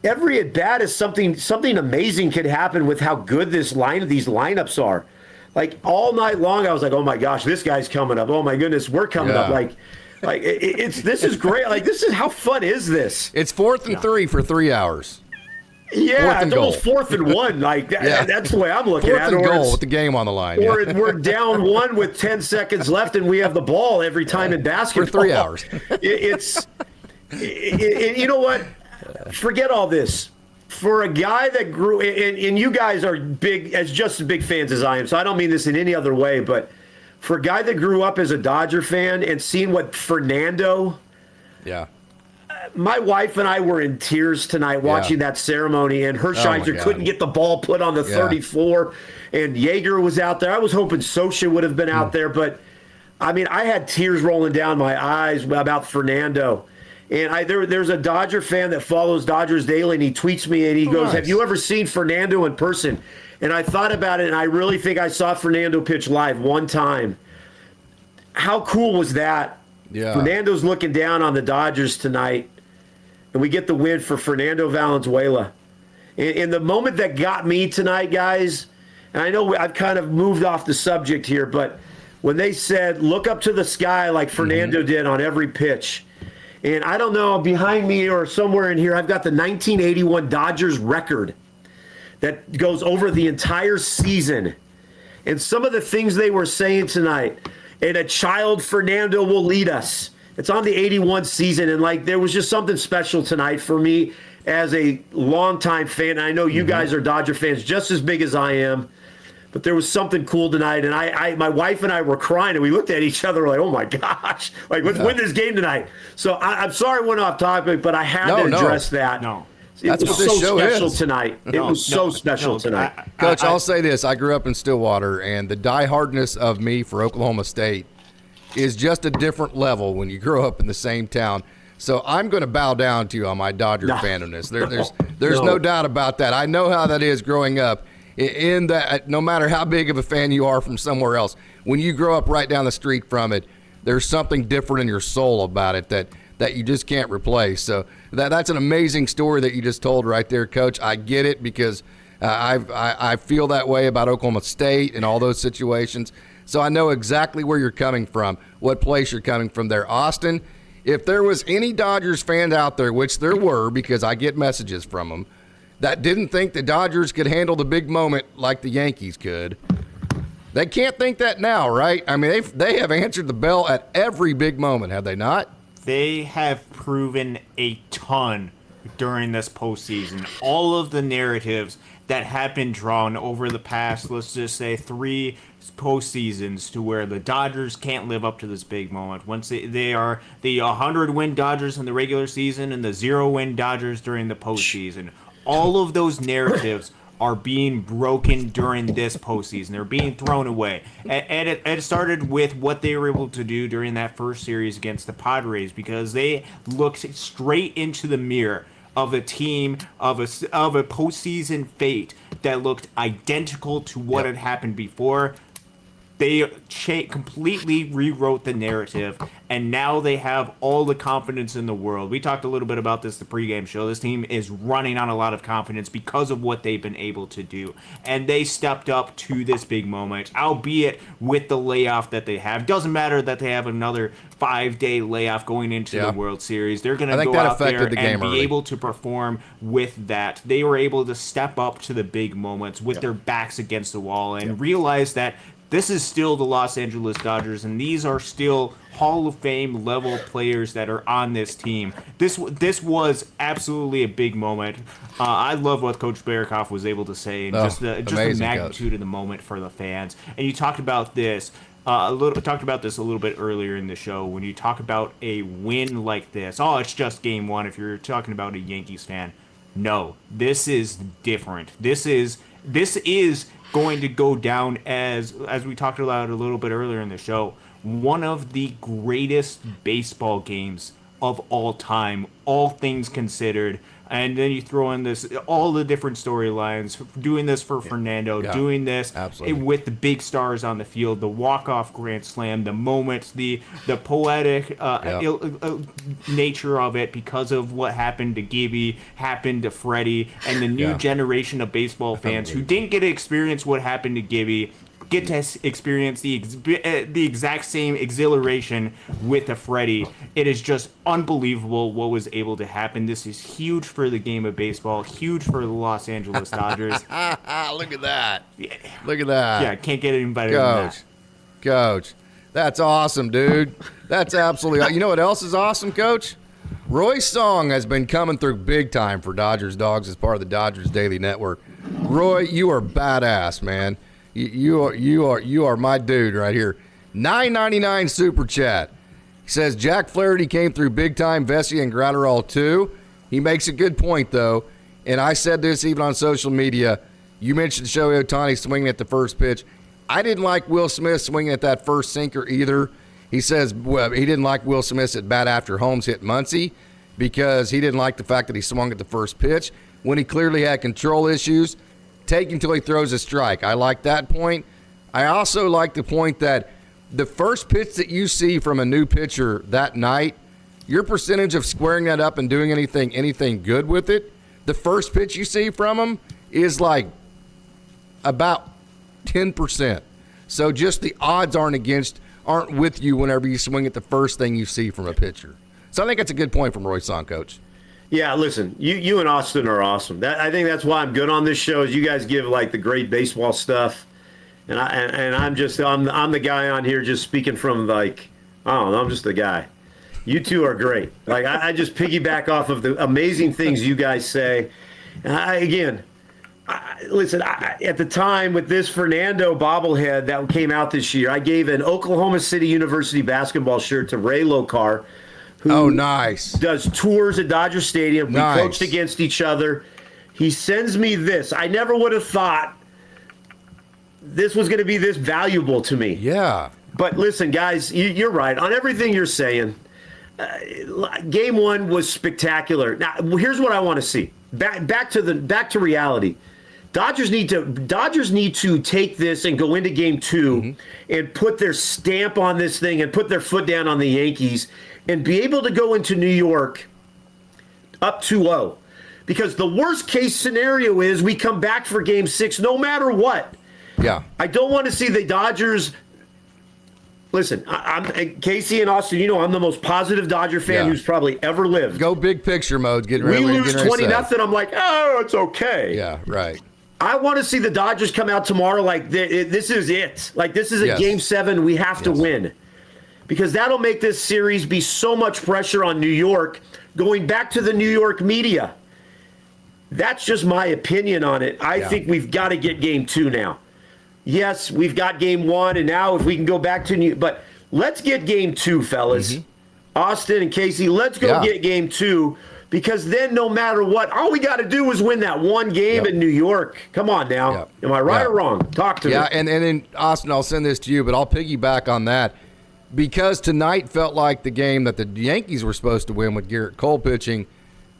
every at bat is something amazing could happen with how good these lineups are. Like all night long, I was like, oh my gosh, this guy's coming up. Oh my goodness, we're coming up. Like this is great. Like, this is how fun is this? It's 4th and 3 for 3 hours. Yeah, it's almost 4th and 1. Like that's the way I'm looking at it. 4th and goal with the game on the line. Or we're down 1 with 10 seconds left, and we have the ball every time in basketball. For 3 hours. You know what? Forget all this. For a guy that grew, and you guys are just as big fans as I am, so I don't mean this in any other way, but for a guy that grew up as a Dodger fan and seen what Fernando. Yeah. My wife and I were in tears tonight watching that ceremony, and Hershiser couldn't get the ball put on the 34, and Yeager was out there. I was hoping Socha would have been out there, but, I mean, I had tears rolling down my eyes about Fernando. And there's a Dodger fan that follows Dodgers Daily, and he tweets me, and he goes, nice. Have you ever seen Fernando in person? And I thought about it, and I really think I saw Fernando pitch live one time. How cool was that? Yeah. Fernando's looking down on the Dodgers tonight, and we get the win for Fernando Valenzuela. And the moment that got me tonight, guys, and I know I've kind of moved off the subject here, but when they said, look up to the sky like Fernando did on every pitch. And I don't know, behind me or somewhere in here, I've got the 1981 Dodgers record that goes over the entire season. And some of the things they were saying tonight, and a child Fernando will lead us. It's on the 81 season, and like there was just something special tonight for me as a longtime fan. And I know you guys are Dodger fans just as big as I am, but there was something cool tonight. And my wife and I were crying, and we looked at each other like, oh my gosh, like let's win this game tonight. So I'm sorry I went off topic, but I had to address that. No. It was so special tonight. It was so special tonight. Coach, I'll say this. I grew up in Stillwater, and the diehardness of me for Oklahoma State is just a different level when you grow up in the same town. So I'm going to bow down to you on my Dodger fandomness. There's no doubt about that. I know how that is growing up. In that, no matter how big of a fan you are from somewhere else, when you grow up right down the street from it, there's something different in your soul about it that you just can't replace. So that's an amazing story that you just told right there, Coach. I get it because I feel that way about Oklahoma State and all those situations. So I know exactly where you're coming from, what place you're coming from there. Austin, if there was any Dodgers fans out there, which there were because I get messages from them, that didn't think the Dodgers could handle the big moment like the Yankees could, they can't think that now, right? I mean, they have answered the bell at every big moment, have they not? They have proven a ton during this postseason. All of the narratives that have been drawn over the past, let's just say, 3 postseasons to where the Dodgers can't live up to this big moment. Once they are the 100-win Dodgers in the regular season and the 0-win Dodgers during the postseason. All of those narratives are being broken during this postseason. They're being thrown away. And it started with what they were able to do during that first series against the Padres, because they looked straight into the mirror of a team of a postseason fate that looked identical to what had happened before. They completely rewrote the narrative, and now they have all the confidence in the world. We talked a little bit about this the pregame show. This team is running on a lot of confidence because of what they've been able to do, and they stepped up to this big moment, albeit with the layoff that they have. Doesn't matter that they have another 5-day layoff going into the World Series. They're going to go out there and be able to perform with that. They were able to step up to the big moments with their backs against the wall and realize that this is still the Los Angeles Dodgers, and these are still Hall of Fame level players that are on this team. This was absolutely a big moment. I love what Coach Barikoff was able to say, and just the magnitude of the moment for the fans. And you talked about this a little bit earlier in the show when you talk about a win like this. Oh, it's just game one. If you're talking about a Yankees fan, no, this is different. This is going to go down as we talked about a little bit earlier in the show, one of the greatest baseball games of all time, all things considered. And then you throw in all the different storylines, doing this for Fernando, doing this with the big stars on the field, the walk-off grand slam, the moments, the poetic nature of it because of what happened to Gibby, happened to Freddie, and the new generation of baseball fans who didn't get to experience what happened to Gibby, get to experience the exact same exhilaration with a Freddie. It is just unbelievable what was able to happen. This is huge for the game of baseball, huge for the Los Angeles Dodgers. Look at that. Look at that. Yeah, can't get any better than that. Coach, that's awesome, dude. That's absolutely. You know what else is awesome, Coach? Roy's song has been coming through big time for Dodgers Dogs as part of the Dodgers Daily Network. Roy, you are badass, man. You are my dude right here. $9.99 super chat. He says JackFlaherty came through big time. Vesey and Gratterall too. He makes a good point though, and I said this even on social media. You mentioned Shohei Ohtani swinging at the first pitch. I didn't like Will Smith swinging at that first sinker either. He says he didn't like Will Smith's at bat after Holmes hit Muncy because he didn't like the fact that he swung at the first pitch when he clearly had control issues. Take until he throws a strike. I like that point. I also like the point that the first pitch that you see from a new pitcher that night, your percentage of squaring that up and doing anything good with it, the first pitch you see from him is like about 10%. So just the odds aren't with you whenever you swing at the first thing you see from a pitcher. So I think that's a good point from Roy Son, Coach. Yeah, listen, you and Austin are awesome. I think that's why I'm good on this show. Is you guys give like the great baseball stuff, and I'm the guy on here just speaking from like I don't know. I'm just the guy. You two are great. Like I just piggyback off of the amazing things you guys say. And listen, at the time with this Fernando bobblehead that came out this year, I gave an Oklahoma City University basketball shirt to Ray Lokar, who nice. Does tours at Dodger Stadium. Nice. We coached against each other. He sends me this. I never would have thought this was going to be this valuable to me. Yeah. But listen, guys, you're right on everything you're saying. Game one was spectacular. Now, here's what I want to see. Back to reality. Dodgers need to take this and go into game two and put their stamp on this thing and put their foot down on the Yankees and be able to go into New York up 2-0. Because the worst case scenario is we come back for game six no matter what. Yeah. I don't want to see the Dodgers. Listen, I'm Casey and Austin, you know I'm the most positive Dodger fan who's probably ever lived. Go big picture mode. We lose 20-0. I'm like, oh, it's okay. Yeah, right. I want to see the Dodgers come out tomorrow like this is it. Like this is a game seven we have to win. Because that'll make this series be so much pressure on New York going back to the New York media. That's just my opinion on it. I think we've got to get game two now. Yes, we've got game one, and now if we can go back to but let's get game two, fellas. Austin and Casey, let's go get game two, because then no matter what, all we got to do is win that one game in New York. Come on now. Am I right or wrong? Talk to me. Yeah, and then, Austin, I'll send this to you, but I'll piggyback on that. Because tonight felt like the game that the Yankees were supposed to win with Garrett Cole pitching.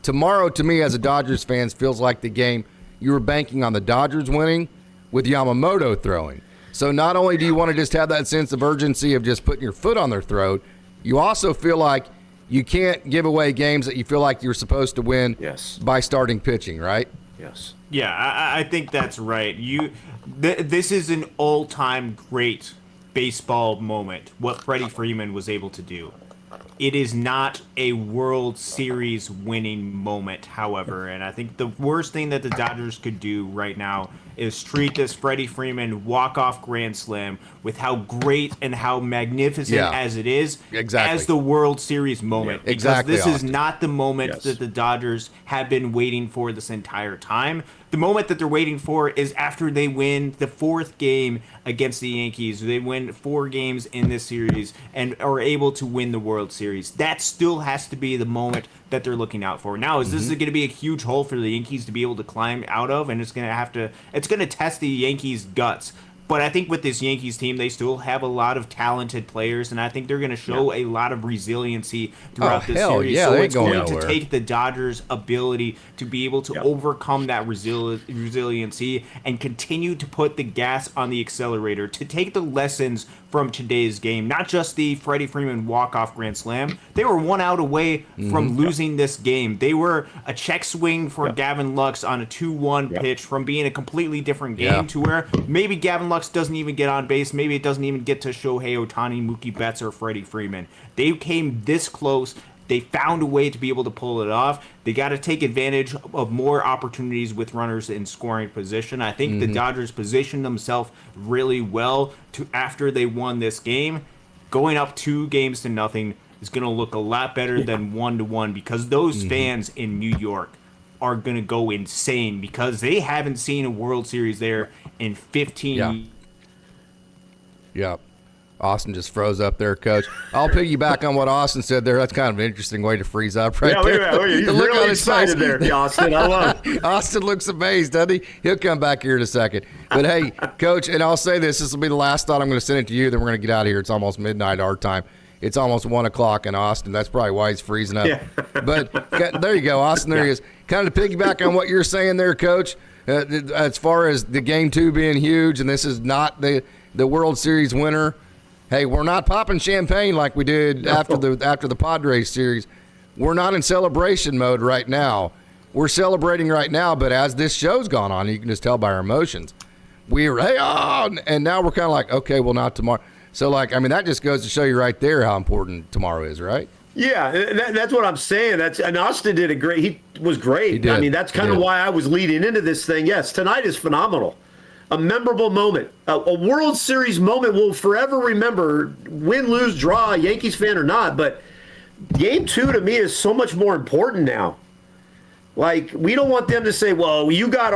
Tomorrow, to me, as a Dodgers fan, feels like the game you were banking on the Dodgers winning with Yamamoto throwing. So not only do you want to just have that sense of urgency of just putting your foot on their throat, you also feel like you can't give away games that you feel like you're supposed to win by starting pitching, right? Yes. Yeah, I think that's right. This is an all-time great baseball moment, what FreddieFreeman was able to do. It is not a World Series winning moment, however, and I think the worst thing that the Dodgers could do right now is treat this Freddie-Freeman walk-off grand slam with how great and how magnificent as it is as the World Series moment. Yeah, because this is not the moment that the Dodgers have been waiting for this entire time. The moment that they're waiting for is after they win the 4th game against the Yankees. They win 4 games in this series and are able to win the World Series. That still has to be the moment that they're looking out for. Now, is this going to be a huge hole for the Yankees to be able to climb out of? And it's going to test the Yankees' guts. But I think with this Yankees team, they still have a lot of talented players, and I think they're going to show a lot of resiliency throughout this series. Yeah, so they it's going to take the Dodgers' ability to be able to overcome that resiliency and continue to put the gas on the accelerator, to take the lessons from today's game, not just the FreddieFreeman walk-off grand slam. They were 1 out away from losing this game. They were a check swing for Gavin Lux on a 2-1 pitch from being a completely different game to where maybe Gavin Lux doesn't even get on base. Maybe it doesn't even get to Shohei Ohtani, Mookie Betts, or FreddieFreeman. They came this close. They found a way to be able to pull it off. They got to take advantage of more opportunities with runners in scoring position. I think the Dodgers positioned themselves really well to after they won this game. Going up 2-0 is going to look a lot better than 1-1 because those fans in New York are going to go insane because they haven't seen a World Series there in 15 years. Yeah. Austin just froze up there, Coach. I'll piggyback on what Austin said there. That's kind of an interesting way to freeze up right there. Yeah, he's really excited there, Austin. I love it. Austin looks amazed, doesn't he? He'll come back here in a second. But, hey, Coach, and I'll say this will be the last thought. I'm going to send it to you, then we're going to get out of here. It's almost midnight our time. It's almost 1 o'clock in Austin. That's probably why he's freezing up. Yeah. But there you go, Austin. There he is. Kind of to piggyback on what you're saying there, Coach, as far as the Game 2 being huge, and this is not the World Series winner. Hey, we're not popping champagne like we did after the Padres series. We're not in celebration mode right now. We're celebrating right now, but as this show's gone on, you can just tell by our emotions. And now we're kind of like, okay, well, not tomorrow. So, that just goes to show you right there how important tomorrow is, right? Yeah, that's what I'm saying. And Austin did he was great. He did. I mean, that's kind of why I was leading into this thing. Yes, tonight is phenomenal. A memorable moment, a World Series moment we'll forever remember, win, lose, draw, Yankees fan or not. But Game 2 to me is so much more important now. Like, we don't want them to say, well, you got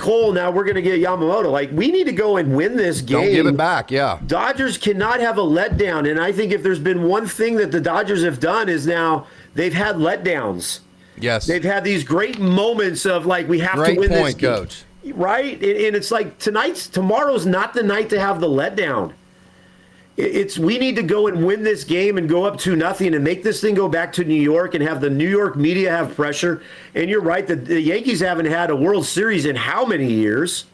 Cole, now we're going to get Yamamoto. Like, we need to go and win this game. Don't give it back, yeah. Dodgers cannot have a letdown. And I think if there's been one thing that the Dodgers have done is now they've had letdowns. Yes. They've had these great moments of, like, we have to win this game. Coach. Right? And it's like tomorrow's not the night to have the letdown. We need to go and win this game and go up 2-0 and make this thing go back to New York and have the New York media have pressure. And you're right, the Yankees haven't had a World Series in how many years?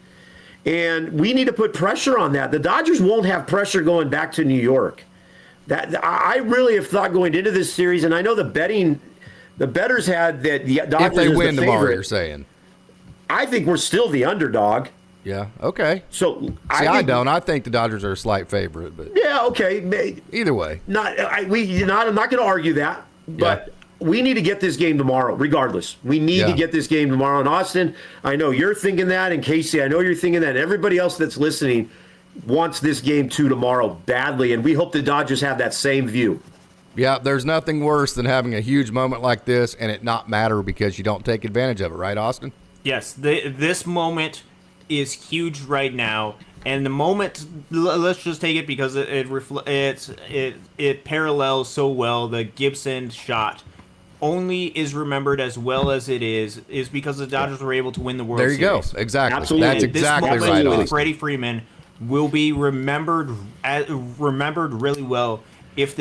And we need to put pressure on that. The Dodgers won't have pressure going back to New York. I really have thought going into this series, and I know the bettors had that the Dodgers if they win the tomorrow, favorite. you're saying. I think we're still the underdog. Yeah. Okay. So I don't. I think the Dodgers are a slight favorite, but yeah. Okay. Either way, I'm not going to argue that, but we need to get this game tomorrow. Regardless, we need to get this game tomorrow. And Austin, I know you're thinking that, and Casey, I know you're thinking that. And everybody else that's listening wants this Game 2 tomorrow badly, and we hope the Dodgers have that same view. Yeah, there's nothing worse than having a huge moment like this and it not matter because you don't take advantage of it, right, Austin? Yes, this moment is huge right now, and the moment, let's just take it because it parallels so well. The Gibson shot only is remembered as well as it is because the Dodgers were able to win the World Series. There you go, exactly. Absolutely. That's exactly this right. With FreddieFreeman will be remembered really well if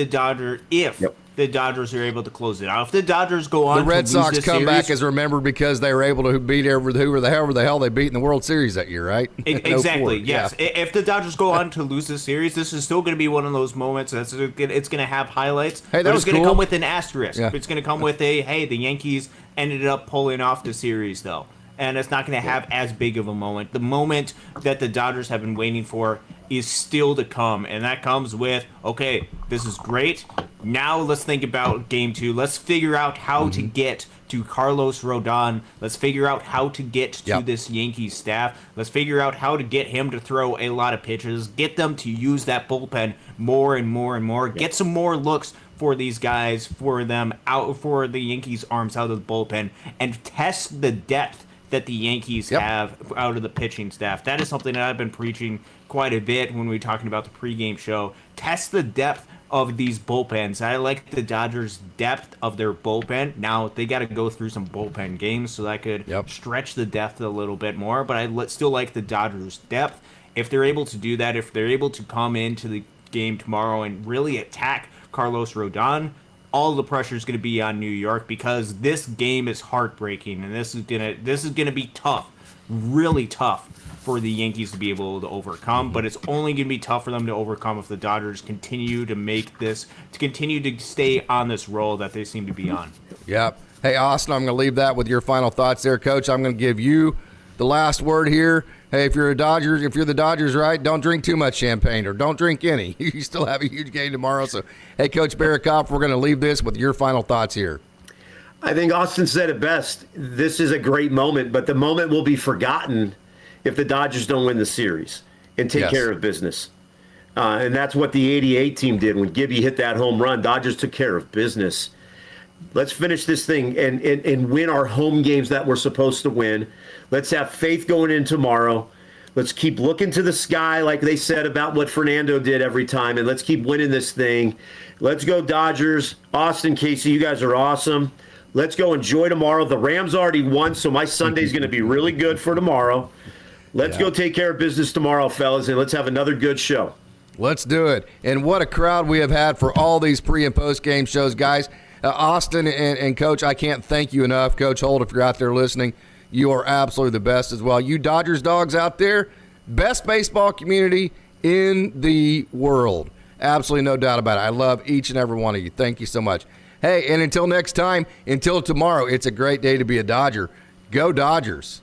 the Dodgers are able to close it out. If the Dodgers go on, The Red to Sox lose this come back series, as remembered because they were able to beat whoever the hell they beat in the World Series that year, right? Exactly. In 04. Yes. Yeah. If the Dodgers go on to lose this series, this is still going to be one of those moments that's it's going to have highlights. Hey, that but was it's going to cool. come with an asterisk. Yeah. It's going to come with a the Yankees ended up pulling off the series though, and it's not going to have as big of a moment. The moment that the Dodgers have been waiting for is still to come, and that comes with, okay, this is great. Now let's think about Game 2. Let's figure out how to get to Carlos Rodon. Let's figure out how to get to this Yankees staff. Let's figure out how to get him to throw a lot of pitches, get them to use that bullpen more and more and more, get some more looks for these guys, for them out, for the Yankees arms out of the bullpen, and test the depth that the Yankees have out of the pitching staff. That is something that I've been preaching quite a bit when we're talking about the pregame show. Test the depth of these bullpens. I like the Dodgers' depth of their bullpen. Now, they got to go through some bullpen games, so that could stretch the depth a little bit more, but I still like the Dodgers' depth. If they're able to do that, if they're able to come into the game tomorrow and really attack Carlos Rodon, all the pressure is going to be on New York, because this game is heartbreaking, and this is gonna be tough, really tough for the Yankees to be able to overcome. But it's only going to be tough for them to overcome if the Dodgers continue to stay on this roll that they seem to be on. Yep. Hey, Austin, I'm going to leave that with your final thoughts there, Coach. I'm going to give you the last word here. Hey, if you're the Dodgers, right, don't drink too much champagne, or don't drink any. You still have a huge game tomorrow. So, hey, Coach Barakoff, we're going to leave this with your final thoughts here. I think Austin said it best. This is a great moment, but the moment will be forgotten if the Dodgers don't win the series and take care of business. And that's what the 88 team did when Gibby hit that home run. Dodgers took care of business. Let's finish this thing and win our home games that we're supposed to win. Let's have faith going in tomorrow. Let's keep looking to the sky, like they said about what Fernando did every time, and let's keep winning this thing. Let's go Dodgers. Austin, Casey, you guys are awesome. Let's go enjoy tomorrow. The Rams already won, so my Sunday's going to be really good for tomorrow. Let's go take care of business tomorrow, fellas, and let's have another good show. Let's do it. And what a crowd we have had for all these pre- and post-game shows, guys. Austin and Coach, I can't thank you enough. Coach Holt, if you're out there listening, you are absolutely the best as well. You Dodgers dogs out there, best baseball community in the world. Absolutely no doubt about it. I love each and every one of you. Thank you so much. Hey, and until next time, until tomorrow, it's a great day to be a Dodger. Go Dodgers.